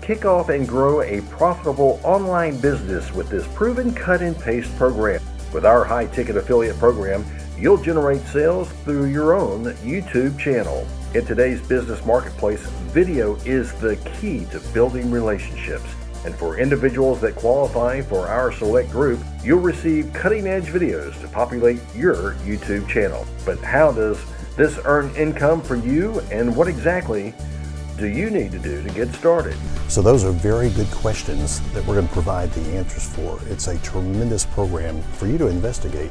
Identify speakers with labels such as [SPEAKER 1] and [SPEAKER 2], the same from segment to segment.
[SPEAKER 1] Kick off and grow a profitable online business with this proven cut and paste program. With our high-ticket affiliate program, you'll generate sales through your own YouTube channel. In today's business marketplace, video is the key to building relationships. And for individuals that qualify for our select group, you'll receive cutting-edge videos to populate your YouTube channel. But how does this earn income for you, and what exactly do you need to do to get started?
[SPEAKER 2] So those are very good questions that we're going to provide the answers for. It's a tremendous program for you to investigate,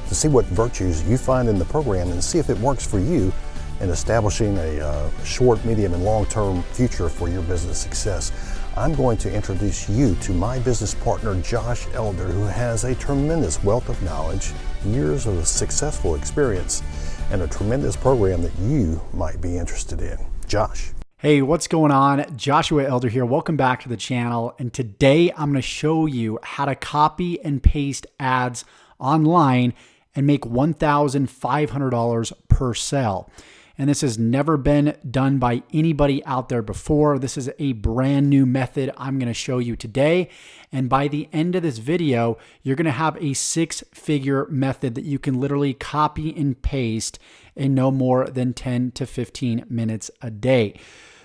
[SPEAKER 2] to see what virtues you find in the program and see if it works for you in establishing a short, medium, and long-term future for your business success. I'm going to introduce you to my business partner, Josh Elder, who has a tremendous wealth of knowledge, years of successful experience, and a tremendous program that you might be interested in. Josh.
[SPEAKER 3] Hey, what's going on? Joshua Elder here. Welcome back to the channel. And today I'm going to show you how to copy and paste ads online and make $1,500 per sale. And this has never been done by anybody out there before. This is a brand new method I'm going to show you today. And by the end of this video, you're going to have a six-figure method that you can literally copy and paste in no more than 10 to 15 minutes a day.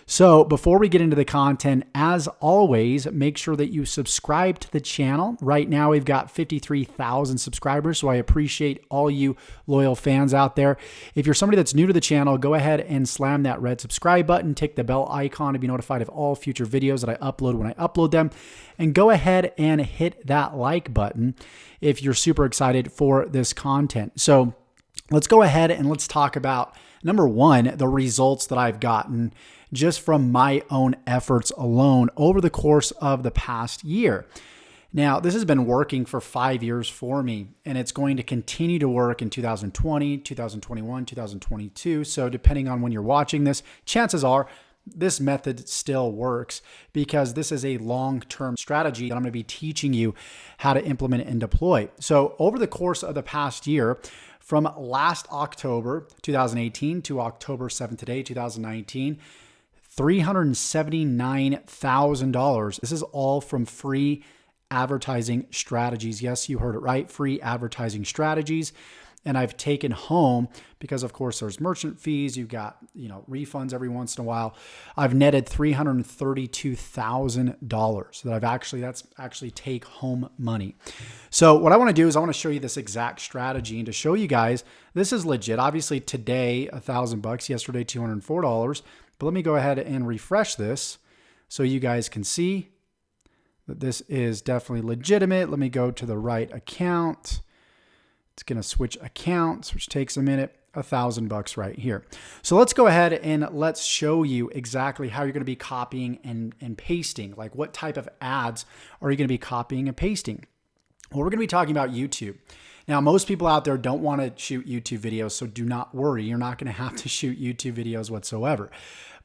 [SPEAKER 3] So before we get into the content, as always, make sure that you subscribe to the channel. Right now, we've got 53,000 subscribers, so I appreciate all you loyal fans out there. If you're somebody that's new to the channel, go ahead and slam that red subscribe button, tick the bell icon to be notified of all future videos that I upload when I upload them, and go ahead and hit that like button if you're super excited for this content. So let's go ahead and let's talk about, number one, the results that I've gotten just from my own efforts alone over the course of the past year. Now, this has been working for 5 years for me, and it's going to continue to work in 2020, 2021, 2022. So depending on when you're watching this, chances are this method still works because this is a long-term strategy that I'm going to be teaching you how to implement and deploy. So over the course of the past year, from last October 2018 to October 7th today, 2019, $379,000. This is all from free advertising strategies. Yes, you heard it right. Free advertising strategies. And I've taken home, because of course there's merchant fees, you've got, refunds every once in a while. I've netted $332,000 that's actually take home money. So what I want to do is I want to show you this exact strategy, and to show you guys, this is legit. Obviously today, $1,000, yesterday, $204. But let me go ahead and refresh this so you guys can see that this is definitely legitimate. Let me go to the right account. It's going to switch accounts, which takes a minute. $1,000 right here. So let's go ahead and let's show you exactly how you're going to be copying and pasting. Like, what type of ads are you going to be copying and pasting? Well, we're going to be talking about YouTube. Now, most people out there don't want to shoot YouTube videos, so do not worry. You're not going to have to shoot YouTube videos whatsoever.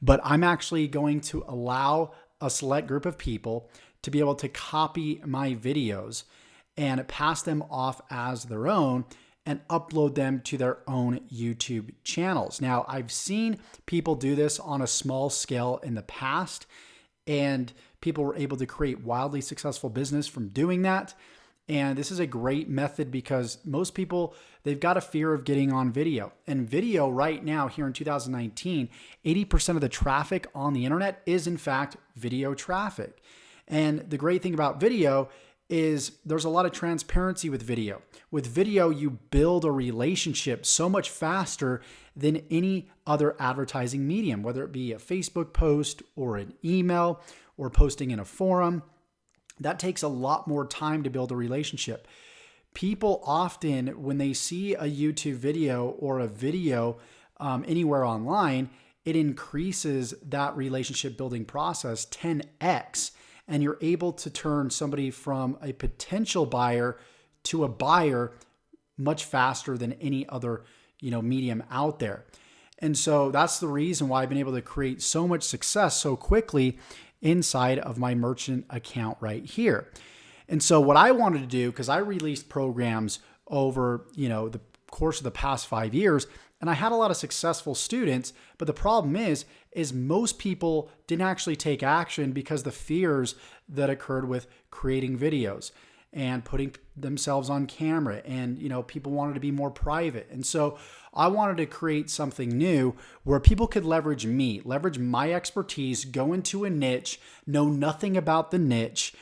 [SPEAKER 3] But I'm actually going to allow a select group of people to be able to copy my videos and pass them off as their own and upload them to their own YouTube channels. Now, I've seen people do this on a small scale in the past, and people were able to create wildly successful business from doing that. And this is a great method because most people, they've got a fear of getting on video. And video right now, here in 2019, 80% of the traffic on the internet is in fact video traffic. And the great thing about video is there's a lot of transparency with video. With video, you build a relationship so much faster than any other advertising medium, whether it be a Facebook post or an email or posting in a forum. That takes a lot more time to build a relationship. People often, when they see a YouTube video or a video anywhere online, it increases that relationship building process 10x. And you're able to turn somebody from a potential buyer to a buyer much faster than any other, medium out there. And so that's the reason why I've been able to create so much success so quickly inside of my merchant account right here. And so what I wanted to do, because I released programs over, the course of the past 5 years, and I had a lot of successful students, but the problem is most people didn't actually take action because the fears that occurred with creating videos and putting themselves on camera, and people wanted to be more private. And so I wanted to create something new where people could leverage me, leverage my expertise, go into a niche, know nothing about the niche,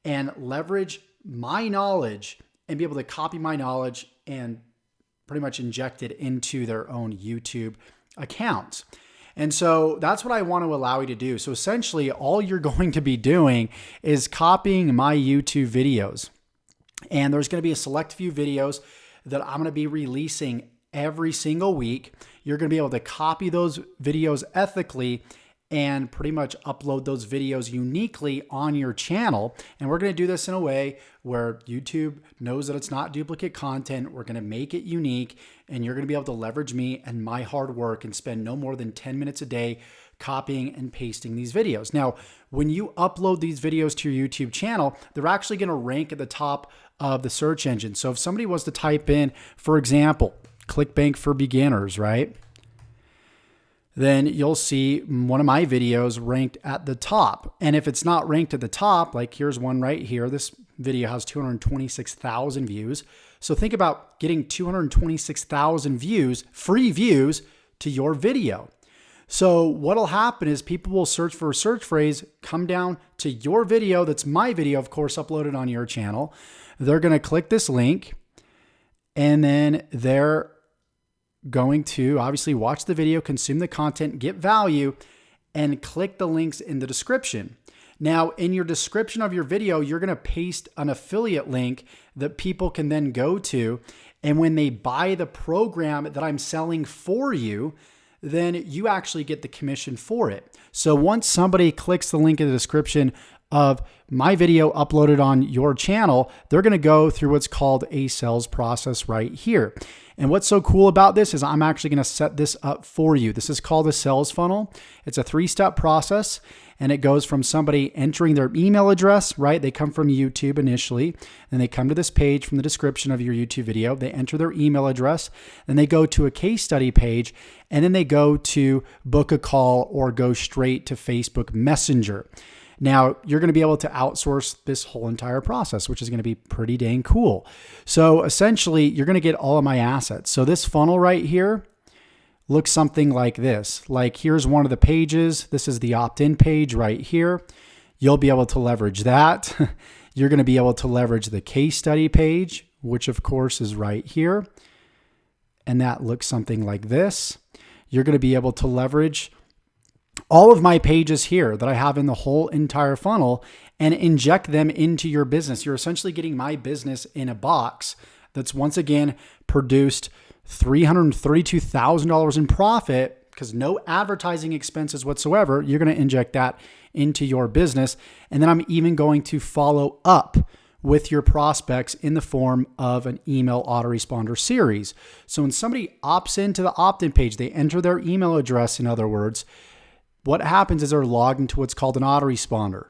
[SPEAKER 3] and leverage my knowledge and be able to copy my knowledge and pretty much inject it into their own YouTube accounts. And so that's what I want to allow you to do. So essentially, all you're going to be doing is copying my YouTube videos. And there's going to be a select few videos that I'm going to be releasing every single week. You're going to be able to copy those videos ethically and pretty much upload those videos uniquely on your channel. And we're going to do this in a way where YouTube knows that it's not duplicate content. We're going to make it unique, and you're going to be able to leverage me and my hard work and spend no more than 10 minutes a day copying and pasting these videos. Now, when you upload these videos to your YouTube channel, they're actually going to rank at the top of the search engine. So if somebody was to type in, for example, ClickBank for beginners, right? Then you'll see one of my videos ranked at the top. And if it's not ranked at the top, like here's one right here, this video has 226,000 views. So think about getting 226,000 views, free views to your video. So what'll happen is people will search for a search phrase, come down to your video, that's my video, of course, uploaded on your channel. They're going to click this link, and then they're going to obviously watch the video, consume the content, get value, and click the links in the description. Now, in your description of your video, you're going to paste an affiliate link that people can then go to. And when they buy the program that I'm selling for you, then you actually get the commission for it. So once somebody clicks the link in the description of my video uploaded on your channel, they're going to go through what's called a sales process right here. And what's so cool about this is I'm actually going to set this up for you. This is called a sales funnel. It's a 3-step process, and it goes from somebody entering their email address, right? They come from YouTube initially, and they come to this page from the description of your YouTube video. They enter their email address, then they go to a case study page, and then they go to book a call or go straight to Facebook Messenger. Now, you're going to be able to outsource this whole entire process, which is going to be pretty dang cool. So essentially, you're going to get all of my assets. So this funnel right here looks something like this. Like here's one of the pages. This is the opt-in page right here. You'll be able to leverage that. You're going to be able to leverage the case study page, which of course is right here. And that looks something like this. You're going to be able to leverage all of my pages here that I have in the whole entire funnel and inject them into your business. You're essentially getting my business in a box that's once again produced $332,000 in profit because no advertising expenses whatsoever. You're going to inject that into your business. And then I'm even going to follow up with your prospects in the form of an email autoresponder series. So when somebody opts into the opt-in page, they enter their email address, in other words, what happens is they're logged into what's called an autoresponder.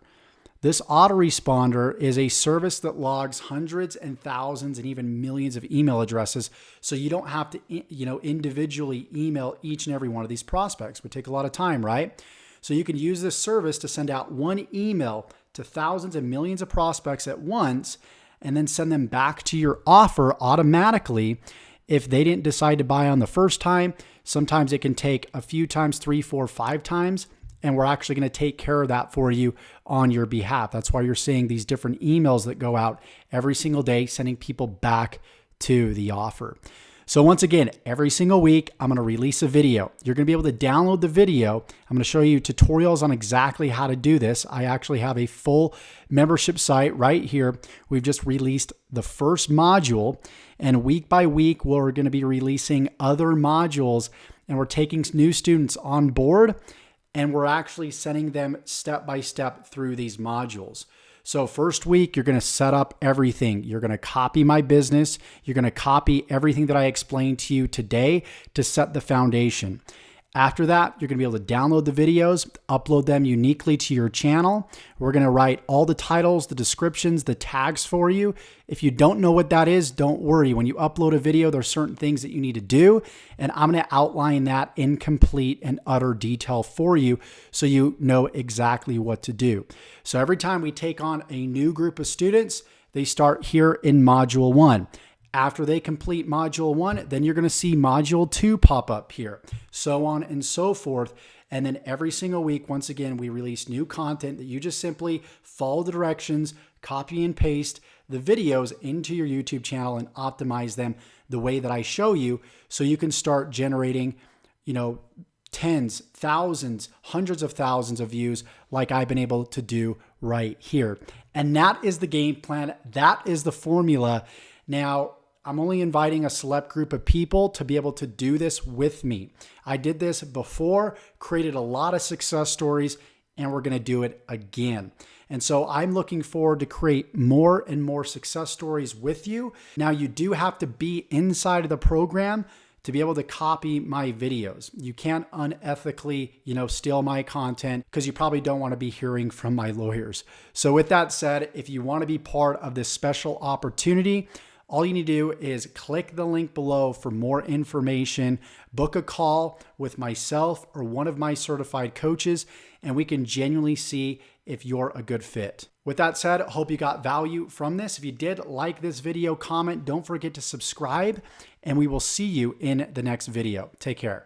[SPEAKER 3] This autoresponder is a service that logs hundreds and thousands and even millions of email addresses. So you don't have to, individually email each and every one of these prospects. It would take a lot of time, right? So you can use this service to send out one email to thousands and millions of prospects at once, and then send them back to your offer automatically. If they didn't decide to buy on the first time, sometimes it can take a few times, 3, 4, 5 times, and we're actually going to take care of that for you on your behalf. That's why you're seeing these different emails that go out every single day, sending people back to the offer. So once again, every single week, I'm going to release a video. You're going to be able to download the video. I'm going to show you tutorials on exactly how to do this. I actually have a full membership site right here. We've just released the first module, and week by week, we're going to be releasing other modules, and we're taking new students on board, and we're actually sending them step by step through these modules. So first week, you're going to set up everything. You're going to copy my business. You're going to copy everything that I explained to you today to set the foundation. After that, you're going to be able to download the videos, upload them uniquely to your channel. We're going to write all the titles, the descriptions, the tags for you. If you don't know what that is, don't worry. When you upload a video, there are certain things that you need to do, and I'm going to outline that in complete and utter detail for you so you know exactly what to do. So every time we take on a new group of students, they start here in Module 1. After they complete Module 1, then you're going to see Module 2 pop up here, so on and so forth. And then every single week, once again, we release new content that you just simply follow the directions, copy and paste the videos into your YouTube channel and optimize them the way that I show you so you can start generating, tens, thousands, hundreds of thousands of views like I've been able to do right here. And that is the game plan. That is the formula. Now, I'm only inviting a select group of people to be able to do this with me. I did this before, created a lot of success stories, and we're going to do it again. And so I'm looking forward to create more and more success stories with you. Now, you do have to be inside of the program to be able to copy my videos. You can't unethically, steal my content because you probably don't want to be hearing from my lawyers. So with that said, if you want to be part of this special opportunity, all you need to do is click the link below for more information, book a call with myself or one of my certified coaches, and we can genuinely see if you're a good fit. With that said, I hope you got value from this. If you did like this video, comment, don't forget to subscribe, and we will see you in the next video. Take care.